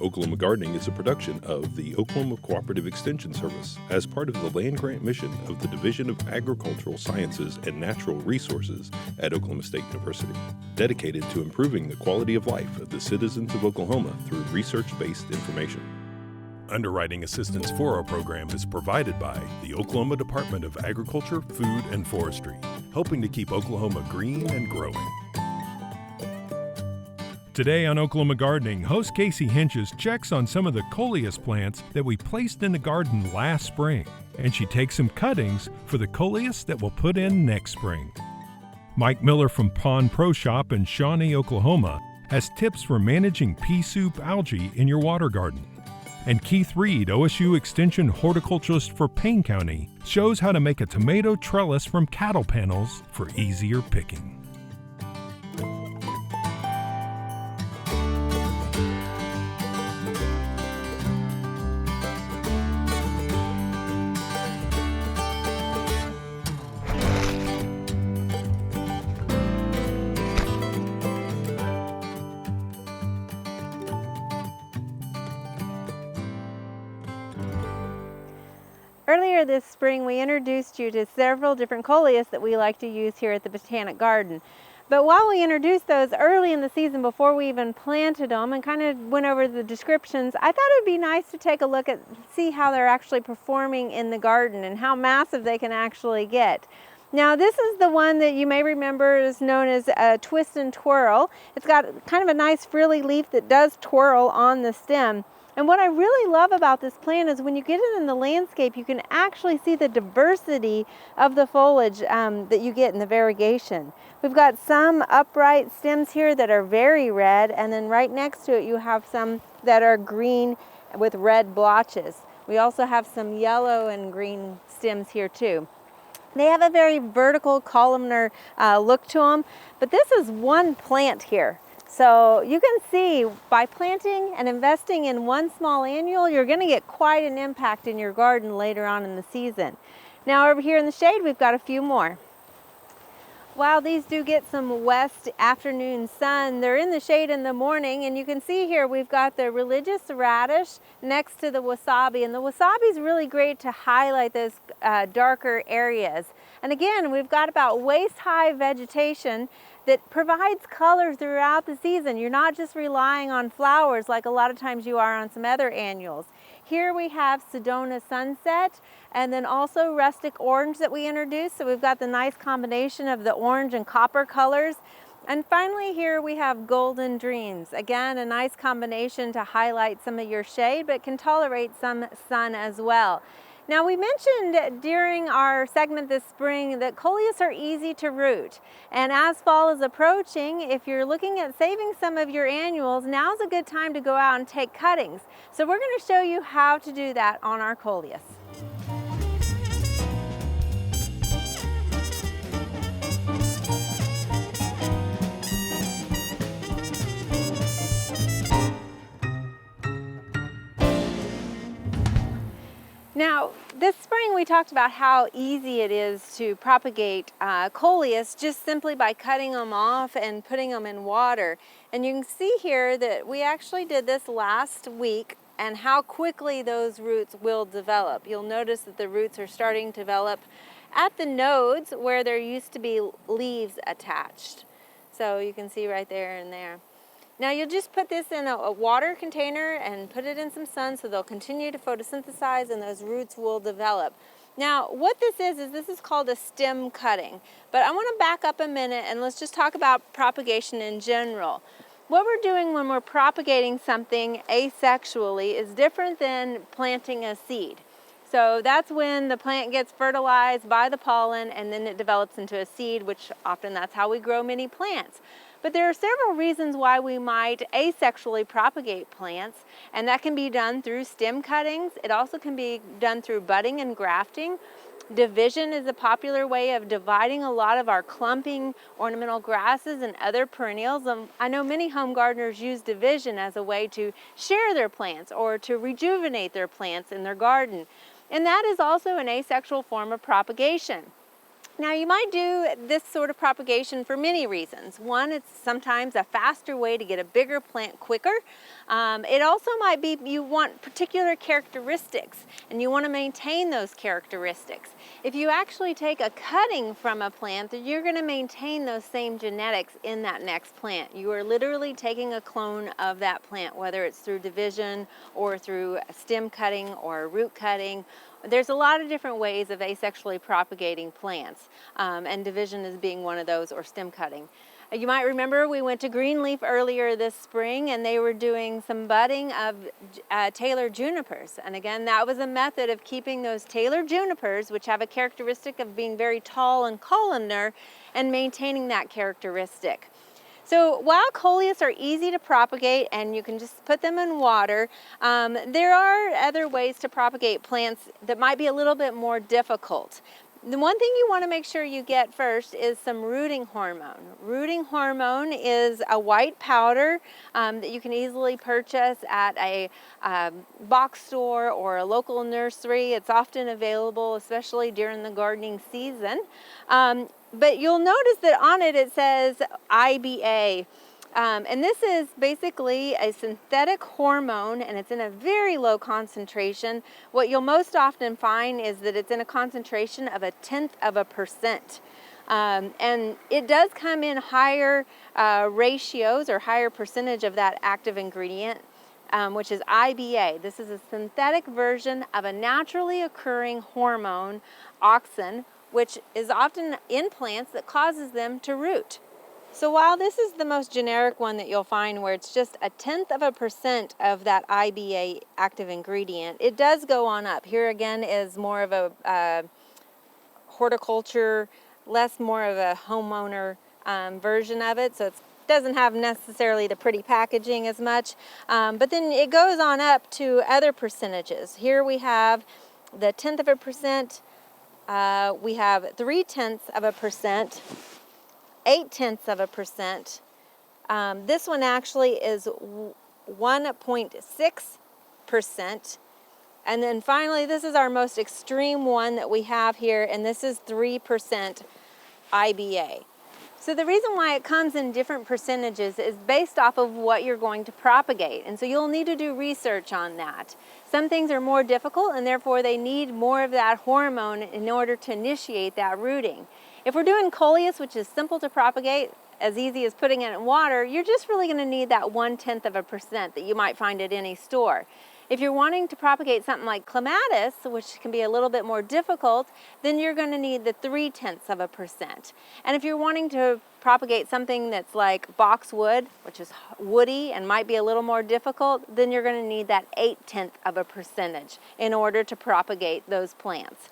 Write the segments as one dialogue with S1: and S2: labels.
S1: Oklahoma Gardening is a production of the Oklahoma Cooperative Extension Service as part of the land grant mission of the Division of Agricultural Sciences and Natural Resources at Oklahoma State University, dedicated to improving the quality of life of the citizens of Oklahoma through research-based information. Underwriting assistance for our program is provided by the Oklahoma Department of Agriculture, Food, and Forestry, helping to keep Oklahoma green and growing. Today on Oklahoma Gardening, host Casey Hentges checks on some of the coleus plants that we placed in the garden last spring, and she takes some cuttings for the coleus that we'll put in next spring. Mike Miller from Pond Pro Shop in Shawnee, Oklahoma, has tips for managing pea soup algae in your water garden. And Keith Reed, OSU Extension Horticulturist for Payne County, shows how to make a tomato trellis from cattle panels for easier picking.
S2: Earlier this spring, we introduced you to several different coleus that we like to use here at the Botanic Garden. But while we introduced those early in the season before we even planted them and kind of went over the descriptions, I thought it would be nice to take a look at, see how they're actually performing in the garden and how massive they can actually get. Now this is the one that you may remember is known as a twist and twirl. It's got kind of a nice frilly leaf that does twirl on the stem. And what I really love about this plant is when you get it in the landscape, you can actually see the diversity of the foliage that you get in the variegation. We've got some upright stems here that are very red, and then right next to it you have some that are green with red blotches. We also have some yellow and green stems here too. They have a very vertical columnar look to them, but this is one plant here. So you can see by planting and investing in one small annual, you're going to get quite an impact in your garden later on in the season. Now over here in the shade, we've got a few more. While these do get some west afternoon sun, they're in the shade in the morning, and you can see here we've got the religious radish next to the wasabi, and the wasabi is really great to highlight those darker areas. And again, we've got about waist-high vegetation that provides color throughout the season. You're not just relying on flowers like a lot of times you are on some other annuals. Here we have Sedona Sunset, and then also rustic orange that we introduced. So we've got the nice combination of the orange and copper colors. And finally here we have Golden Dreams. Again, a nice combination to highlight some of your shade, but can tolerate some sun as well. Now we mentioned during our segment this spring that coleus are easy to root, and as fall is approaching, if you're looking at saving some of your annuals, now's a good time to go out and take cuttings. So we're going to show you how to do that on our coleus. Now, this spring we talked about how easy it is to propagate coleus just simply by cutting them off and putting them in water. And you can see here that we actually did this last week and how quickly those roots will develop. You'll notice that the roots are starting to develop at the nodes where there used to be leaves attached. So you can see right there and there. Now you'll just put this in a water container and put it in some sun so they'll continue to photosynthesize and those roots will develop. Now what this is called a stem cutting. But I want to back up a minute and let's just talk about propagation in general. What we're doing when we're propagating something asexually is different than planting a seed. So that's when the plant gets fertilized by the pollen and then it develops into a seed, which often that's how we grow many plants. But there are several reasons why we might asexually propagate plants, and that can be done through stem cuttings. It also can be done through budding and grafting. Division is a popular way of dividing a lot of our clumping ornamental grasses and other perennials. I know many home gardeners use division as a way to share their plants or to rejuvenate their plants in their garden. And that is also an asexual form of propagation. Now you might do this sort of propagation for many reasons. One, it's sometimes a faster way to get a bigger plant quicker. It also might be you want particular characteristics and you want to maintain those characteristics. If you actually take a cutting from a plant, then you're going to maintain those same genetics in that next plant. You are literally taking a clone of that plant, whether it's through division or through stem cutting or root cutting. There's a lot of different ways of asexually propagating plants, and division is being one of those, or stem cutting. You might remember we went to Greenleaf earlier this spring and they were doing some budding of Taylor junipers. And again, that was a method of keeping those Taylor junipers, which have a characteristic of being very tall and columnar, and maintaining that characteristic. So while coleus are easy to propagate and you can just put them in water, there are other ways to propagate plants that might be a little bit more difficult. The one thing you want to make sure you get first is some rooting hormone. Rooting hormone is a white powder that you can easily purchase at a box store or a local nursery. It's often available, especially during the gardening season. But you'll notice that on it, it says IBA. And this is basically a synthetic hormone, and it's in a very low concentration. What you'll most often find is that it's in a concentration of 0.1%. And it does come in higher ratios or higher percentage of that active ingredient, which is IBA. This is a synthetic version of a naturally occurring hormone, auxin, which is often in plants that causes them to root. So while this is the most generic one that you'll find, where it's just 0.1% of that IBA active ingredient, it does go on up. Here again is more of a horticulture, more of a homeowner version of it, so it doesn't have necessarily the pretty packaging as much, but then it goes on up to other percentages. Here we have the 0.1%, we have 0.3%, 0.8%. This one actually is 1.6%. And then finally, this is our most extreme one that we have here, and this is 3% IBA. So the reason why it comes in different percentages is based off of what you're going to propagate. And so you'll need to do research on that. Some things are more difficult, and therefore they need more of that hormone in order to initiate that rooting. If we're doing coleus, which is simple to propagate, as easy as putting it in water, you're just really going to need that 0.1% that you might find at any store. If you're wanting to propagate something like clematis, which can be a little bit more difficult, then you're going to need the 0.3%. And if you're wanting to propagate something that's like boxwood, which is woody and might be a little more difficult, then you're going to need that 0.8% in order to propagate those plants.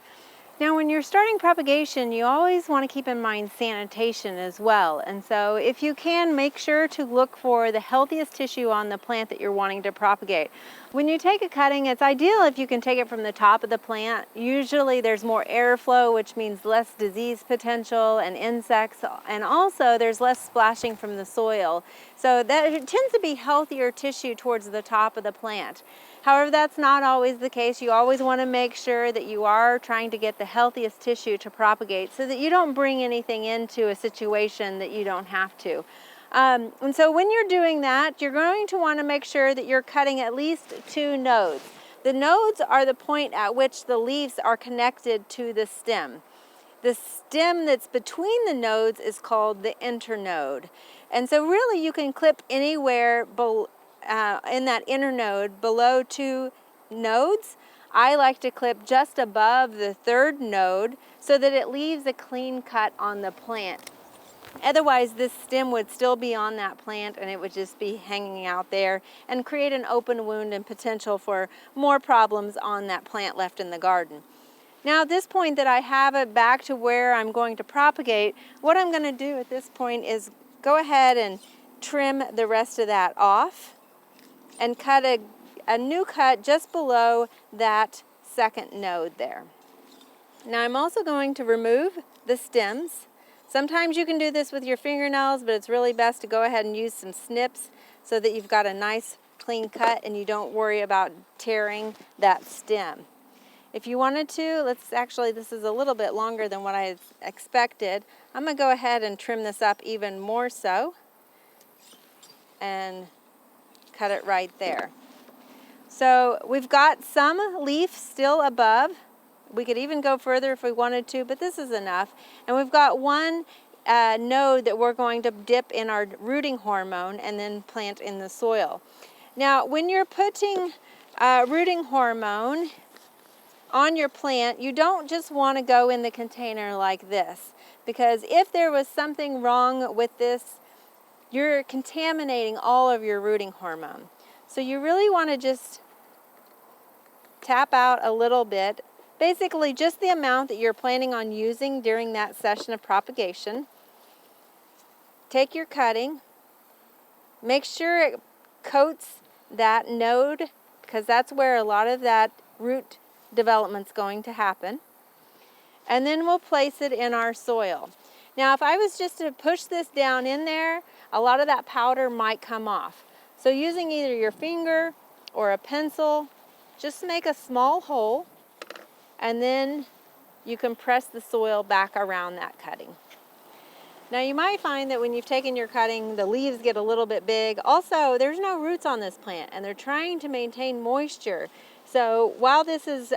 S2: Now, when you're starting propagation, you always want to keep in mind sanitation as well. And so if you can, make sure to look for the healthiest tissue on the plant that you're wanting to propagate. When you take a cutting, it's ideal if you can take it from the top of the plant. Usually there's more airflow, which means less disease potential and insects, and also there's less splashing from the soil. So that it tends to be healthier tissue towards the top of the plant. However, that's not always the case. You always want to make sure that you are trying to get the healthiest tissue to propagate so that you don't bring anything into a situation that you don't have to. And so when you're doing that, you're going to want to make sure that you're cutting at least 2 nodes. The nodes are the point at which the leaves are connected to the stem. The stem that's between the nodes is called the internode. And so really you can clip anywhere in that inner node below 2 nodes. I like to clip just above the 3rd node so that it leaves a clean cut on the plant. Otherwise, this stem would still be on that plant and it would just be hanging out there and create an open wound and potential for more problems on that plant left in the garden. Now at this point that I have it back to where I'm going to propagate, what I'm going to do at this point is go ahead and trim the rest of that off and cut a new cut just below that 2nd node there. Now I'm also going to remove the stems. Sometimes you can do this with your fingernails, but it's really best to go ahead and use some snips so that you've got a nice clean cut and you don't worry about tearing that stem. If you wanted to, this is a little bit longer than what I expected. I'm going to go ahead and trim this up even more so and cut it right there. So we've got some leaf still above. We could even go further if we wanted to, but this is enough. And we've got one node that we're going to dip in our rooting hormone and then plant in the soil. Now, when you're putting rooting hormone on your plant, you don't just want to go in the container like this, because if there was something wrong with this, you're contaminating all of your rooting hormone. So you really want to just tap out a little bit, basically just the amount that you're planning on using during that session of propagation. Take your cutting, make sure it coats that node, because that's where a lot of that root development's going to happen. And then we'll place it in our soil. Now, if I was just to push this down in there, a lot of that powder might come off. So using either your finger or a pencil, just make a small hole, and then you can press the soil back around that cutting. Now, you might find that when you've taken your cutting, the leaves get a little bit big. Also, there's no roots on this plant, and they're trying to maintain moisture. So while this is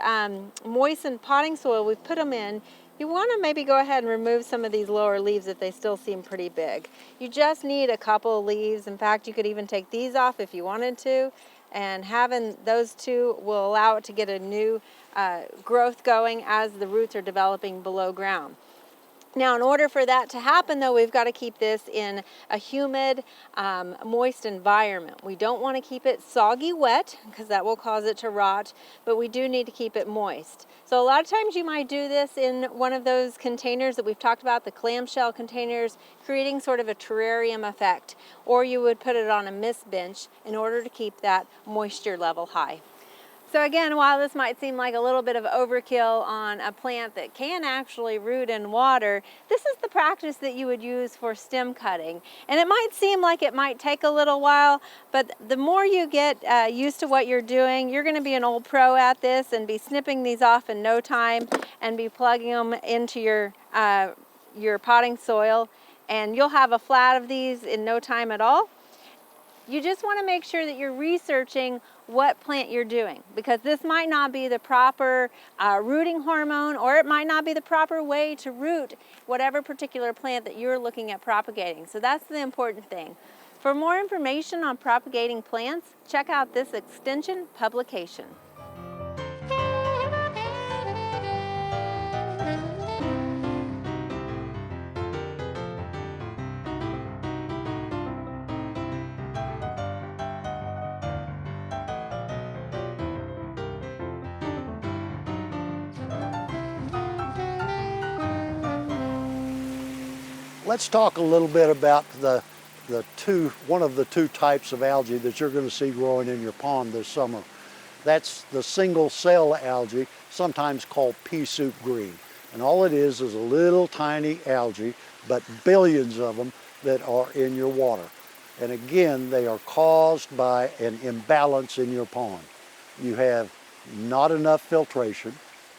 S2: moistened potting soil we've put them in, you want to maybe go ahead and remove some of these lower leaves if they still seem pretty big. You just need a couple of leaves. In fact, you could even take these off if you wanted to, and having those two will allow it to get a new growth going as the roots are developing below ground. Now, in order for that to happen, though, we've got to keep this in a humid, moist environment. We don't want to keep it soggy wet, because that will cause it to rot, but we do need to keep it moist. So a lot of times you might do this in one of those containers that we've talked about, the clamshell containers, creating sort of a terrarium effect, or you would put it on a mist bench in order to keep that moisture level high. So again, while this might seem like a little bit of overkill on a plant that can actually root in water, this is the practice that you would use for stem cutting. And it might seem like it might take a little while, but the more you get used to what you're doing, you're going to be an old pro at this and be snipping these off in no time and be plugging them into your potting soil, and you'll have a flat of these in no time at all. You just want to make sure that you're researching what plant you're doing, because this might not be the proper rooting hormone, or it might not be the proper way to root whatever particular plant that you're looking at propagating. So that's the important thing. For more information on propagating plants, check out this extension publication.
S3: Let's talk a little bit about one of the two types of algae that you're going to see growing in your pond this summer. That's the single cell algae, sometimes called pea soup green. And all it is a little tiny algae, but billions of them that are in your water. And again, they are caused by an imbalance in your pond. You have not enough filtration,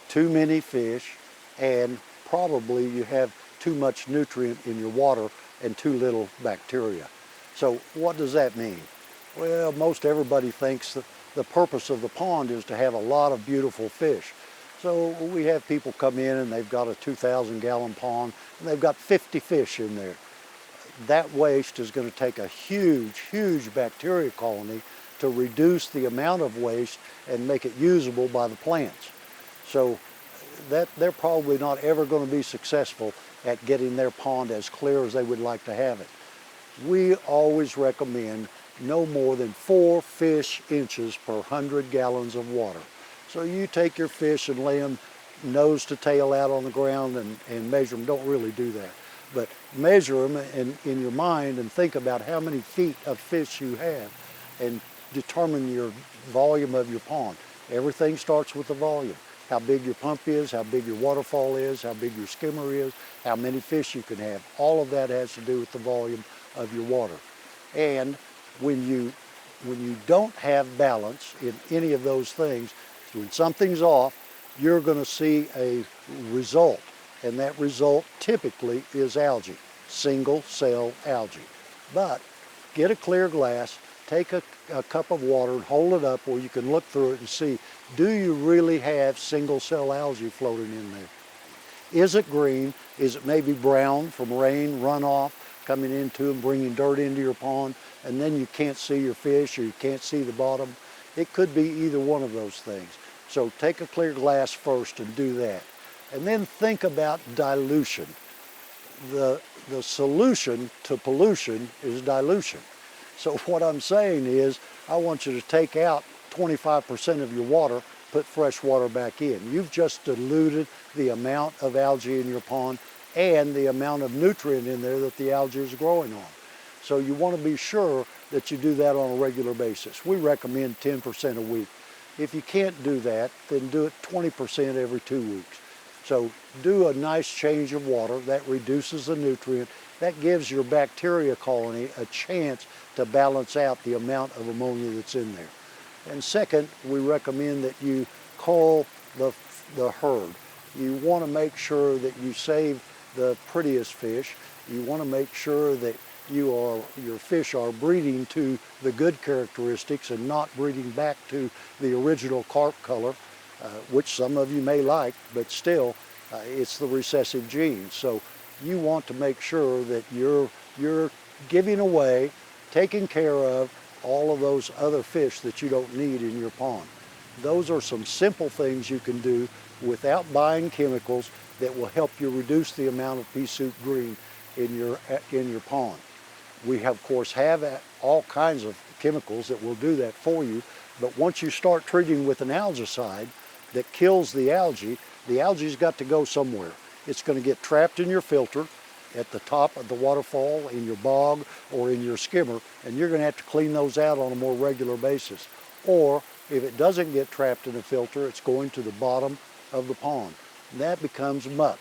S3: too many fish, and probably you have too much nutrient in your water and too little bacteria. So what does that mean? Well, most everybody thinks that the purpose of the pond is to have a lot of beautiful fish. So we have people come in and they've got a 2,000-gallon pond and they've got 50 fish in there. That waste is going to take a huge bacteria colony to reduce the amount of waste and make it usable by the plants. So that they're probably not ever going to be successful at getting their pond as clear as they would like to have it. We always recommend no more than 4 fish inches per 100 gallons of water. So you take your fish and lay them nose to tail out on the ground and measure them. Don't really do that, but measure them in your mind and think about how many feet of fish you have and determine your volume of your pond. Everything starts with the volume. How big your pump is, how big your waterfall is, how big your skimmer is, how many fish you can have. All of that has to do with the volume of your water. And when you don't have balance in any of those things, when something's off, you're going to see a result, and that result typically is algae, single cell algae. But get a clear glass, take a cup of water and hold it up where you can look through it and see, do you really have single cell algae floating in there? Is it green? Is it maybe brown from rain, runoff, coming into and bringing dirt into your pond, and then you can't see your fish or you can't see the bottom? It could be either one of those things. So take a clear glass first and do that. And then think about dilution. The solution to pollution is dilution. So what I'm saying is, I want you to take out 25% of your water, put fresh water back in. You've just diluted the amount of algae in your pond and the amount of nutrient in there that the algae is growing on. So you want to be sure that you do that on a regular basis. We recommend 10% a week. If you can't do that, then do it 20% every 2 weeks. So do a nice change of water. That reduces the nutrient. That gives your bacteria colony a chance to balance out the amount of ammonia that's in there. And second, we recommend that you cull the herd. You want to make sure that you save the prettiest fish. You want to make sure that your fish are breeding to the good characteristics and not breeding back to the original carp color, which some of you may like, but still it's the recessive gene. So you want to make sure that you're giving away, taking care of all of those other fish that you don't need in your pond. Those are some simple things you can do without buying chemicals that will help you reduce the amount of pea soup green in your pond. We of course have all kinds of chemicals that will do that for you, but once you start treating with an algicide that kills the algae's got to go somewhere. It's going to get trapped in your filter at the top of the waterfall, in your bog, or in your skimmer, and you're going to have to clean those out on a more regular basis. Or if it doesn't get trapped in a filter, it's going to the bottom of the pond. And that becomes muck.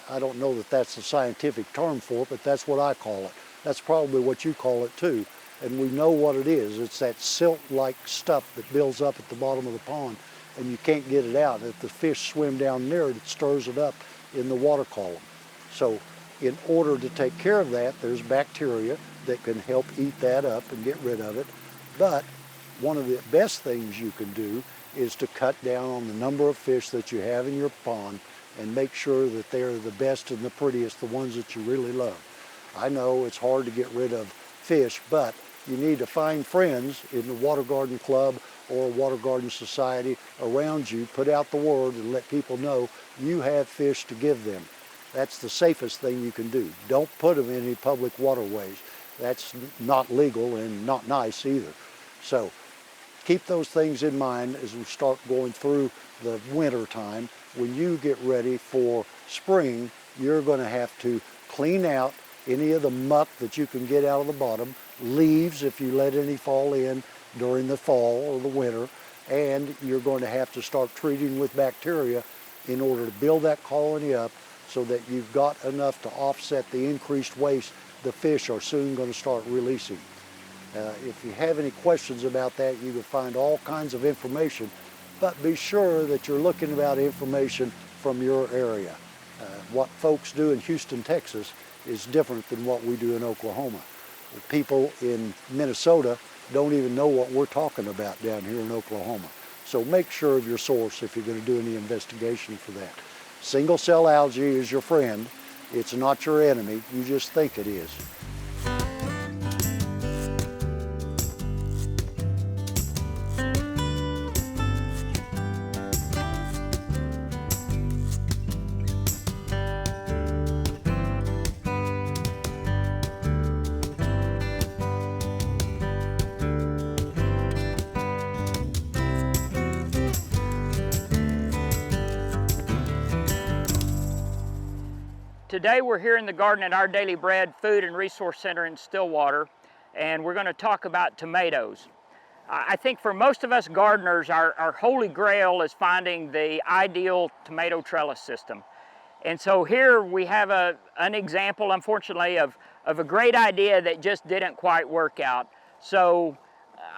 S3: I don't know that that's the scientific term for it, but that's what I call it. That's probably what you call it too. And we know what it is. It's that silt-like stuff that builds up at the bottom of the pond, and you can't get it out. If the fish swim down near it, it stirs it up in the water column. So in order to take care of that, there's bacteria that can help eat that up and get rid of it. But one of the best things you can do is to cut down on the number of fish that you have in your pond and make sure that they're the best and the prettiest, the ones that you really love. I know it's hard to get rid of fish, but you need to find friends in the water garden club or water garden society around you, put out the word and let people know you have fish to give them. That's the safest thing you can do. Don't put them in any public waterways. That's not legal and not nice either. So keep those things in mind as we start going through the winter time. When you get ready for spring, you're going to have to clean out any of the muck that you can get out of the bottom, leaves if you let any fall in during the fall or the winter, and you're going to have to start treating with bacteria in order to build that colony up so that you've got enough to offset the increased waste the fish are soon going to start releasing. If you have any questions about that, you can find all kinds of information, but be sure that you're looking about information from your area. What folks do in Houston, Texas is different than what we do in Oklahoma. The people in Minnesota don't even know what we're talking about down here in Oklahoma. So make sure of your source if you're going to do any investigation for that. Single cell algae is your friend. It's not your enemy. You just think it is.
S4: Today we're here in the garden at our Daily Bread Food and Resource Center in Stillwater, and we're going to talk about tomatoes. I think for most of us gardeners, our holy grail is finding the ideal tomato trellis system. And so here we have an example, unfortunately, of a great idea that just didn't quite work out. So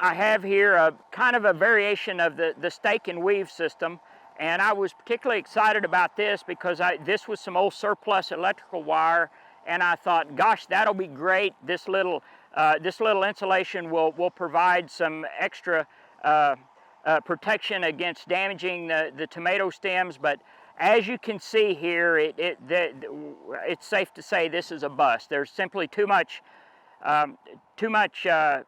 S4: I have here a kind of a variation of the stake and weave system, And I was particularly excited about this because this was some old surplus electrical wire, and I thought, gosh, that'll be great. This little insulation will provide some extra protection against damaging the tomato stems. But as you can see here, it's safe to say this is a bust. There's simply too much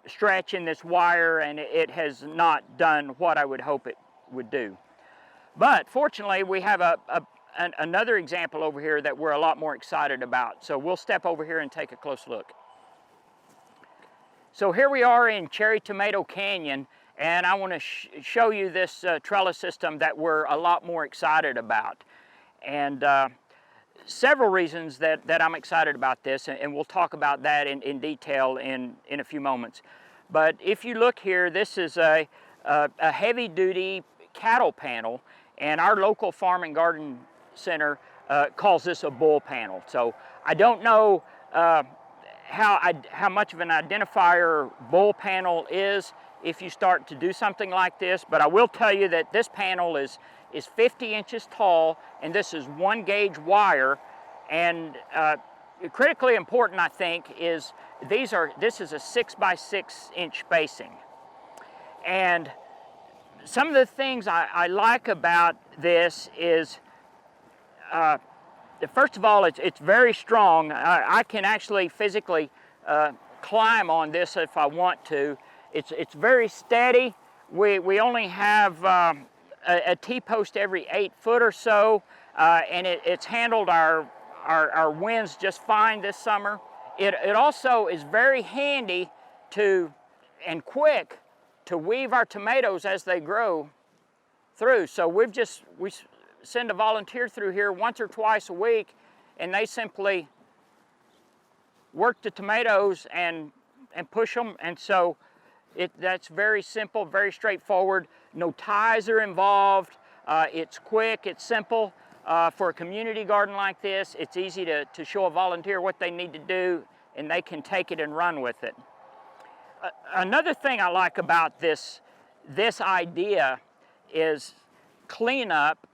S4: stretch in this wire, and it has not done what I would hope it would do. But fortunately, we have another example over here that we're a lot more excited about. So we'll step over here and take a close look. So here we are in Cherry Tomato Canyon, and I want to show you this trellis system that we're a lot more excited about. And several reasons that I'm excited about this, and we'll talk about that in detail in a few moments. But if you look here, this is a heavy-duty cattle panel, and our local farm and garden center calls this a bull panel. So I don't know how much of an identifier bull panel is if you start to do something like this, but I will tell you that this panel is 50 inches tall, and this is 1 gauge wire. And critically important, I think, is this is a 6 by 6 inch spacing. And some of the things I like about this is, first of all, it's very strong. I can actually physically climb on this if I want to. It's very steady. We only have a T-post every 8 foot or so, and it's handled our winds just fine this summer. It also is very handy and quick to weave our tomatoes as they grow through. So we send a volunteer through here once or twice a week, and they simply work the tomatoes and push them. And so that's very simple, very straightforward. No ties are involved. It's quick, it's simple. For a community garden like this, it's easy to show a volunteer what they need to do, and they can take it and run with it. Another thing I like about this idea is cleanup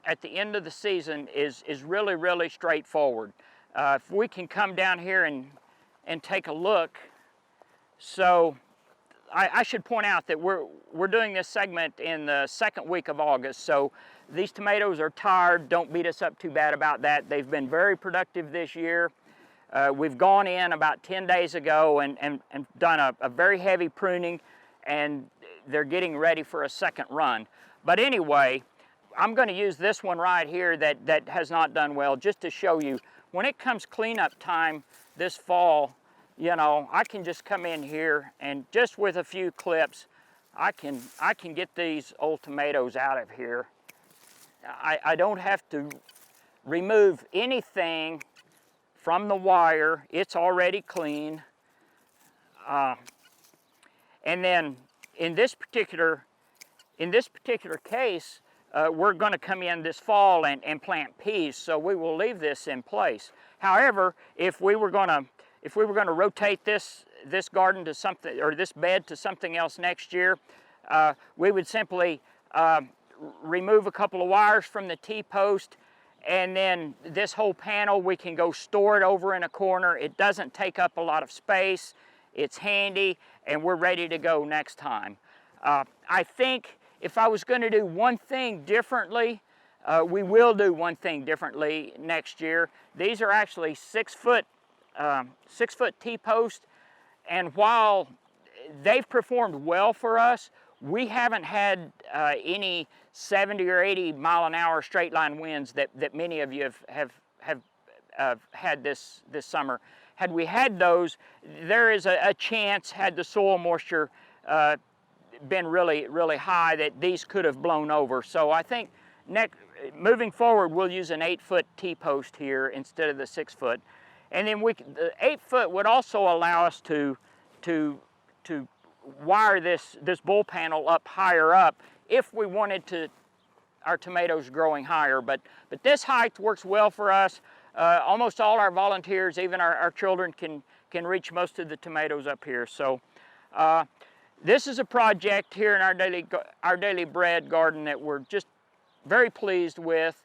S4: at the end of the season is really, really straightforward. If we can come down here and take a look. So I should point out that we're doing this segment in the 2nd week of August, so these tomatoes are tired. Don't beat us up too bad about that. They've been very productive this year. We've gone in about 10 days ago and done a very heavy pruning, and they're getting ready for a second run. But anyway, I'm going to use this one right here that has not done well, just to show you when it comes cleanup time this fall. You know, I can just come in here and just with a few clips, I can get these old tomatoes out of here. I don't have to remove anything from the wire. It's already clean. And then in this particular case, we're going to come in this fall and plant peas, so we will leave this in place. However, if we were going to rotate this garden to something, or this bed to something else next year, we would simply remove a couple of wires from the T-post, and then this whole panel, we can go store it over in a corner. It doesn't take up a lot of space. It's handy, and we're ready to go next time. I think if I was going to do one thing differently, we will do one thing differently next year. These are actually 6 foot T-post, and while they've performed well for us, we haven't had any 70 or 80 mile an hour straight line winds that many of you have had this summer. Had we had those, there is a chance, had the soil moisture been really, really high, that these could have blown over. So I think moving forward, we'll use an 8 foot T-post here instead of the 6 foot. And then the 8 foot would also allow us to wire this bull panel up higher up if we wanted our tomatoes growing higher. But this height works well for us. Almost all our volunteers, even our children, can reach most of the tomatoes up here. So this is a project here in our daily bread garden that we're just very pleased with.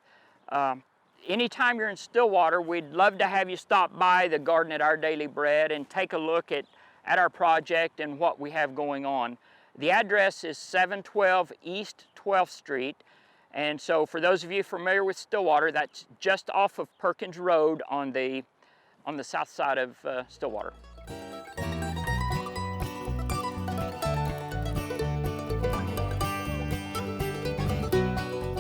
S4: Anytime you're in Stillwater, we'd love to have you stop by the Garden at Our Daily Bread and take a look at our project and what we have going on. The address is 712 East 12th Street. And so for those of you familiar with Stillwater, that's just off of Perkins Road on the south side of Stillwater.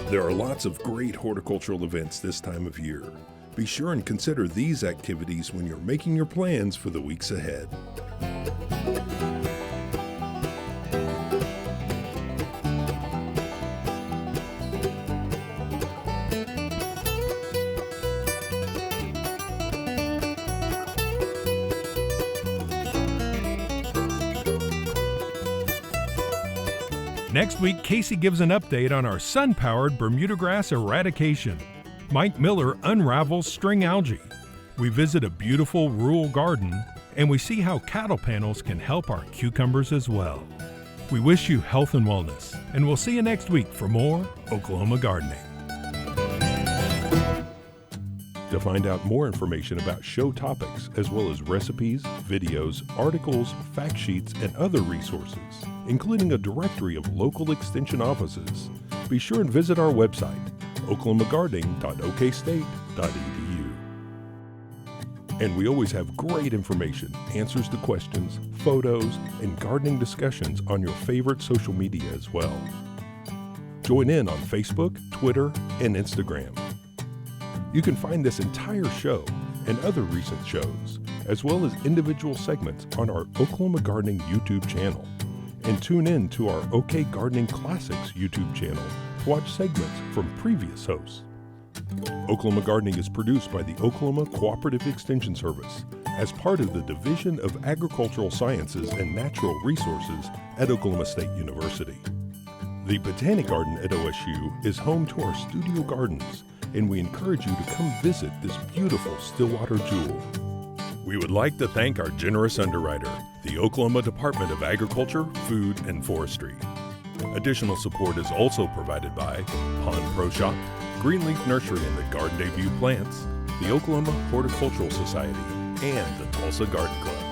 S1: There are lots of great horticultural events this time of year. Be sure and consider these activities when you're making your plans for the weeks ahead. Next week, Casey gives an update on our sun-powered Bermuda grass eradication. Mike Miller unravels string algae. We visit a beautiful rural garden, and we see how cattle panels can help our cucumbers as well. We wish you health and wellness, and we'll see you next week for more Oklahoma Gardening. To find out more information about show topics, as well as recipes, videos, articles, fact sheets, and other resources, including a directory of local extension offices, be sure and visit our website, oklahomagardening.okstate.edu. And we always have great information, answers to questions, photos, and gardening discussions on your favorite social media as well. Join in on Facebook, Twitter, and Instagram. You can find this entire show and other recent shows, as well as individual segments on our Oklahoma Gardening YouTube channel. And tune in to our OK Gardening Classics YouTube channel to watch segments from previous hosts. Oklahoma Gardening is produced by the Oklahoma Cooperative Extension Service as part of the Division of Agricultural Sciences and Natural Resources at Oklahoma State University. The Botanic Garden at OSU is home to our studio gardens, and we encourage you to come visit this beautiful Stillwater jewel. We would like to thank our generous underwriter, the Oklahoma Department of Agriculture, Food, and Forestry. Additional support is also provided by Pond Pro Shop, Greenleaf Nursery and the Garden Debut Plants, the Oklahoma Horticultural Society, and the Tulsa Garden Club.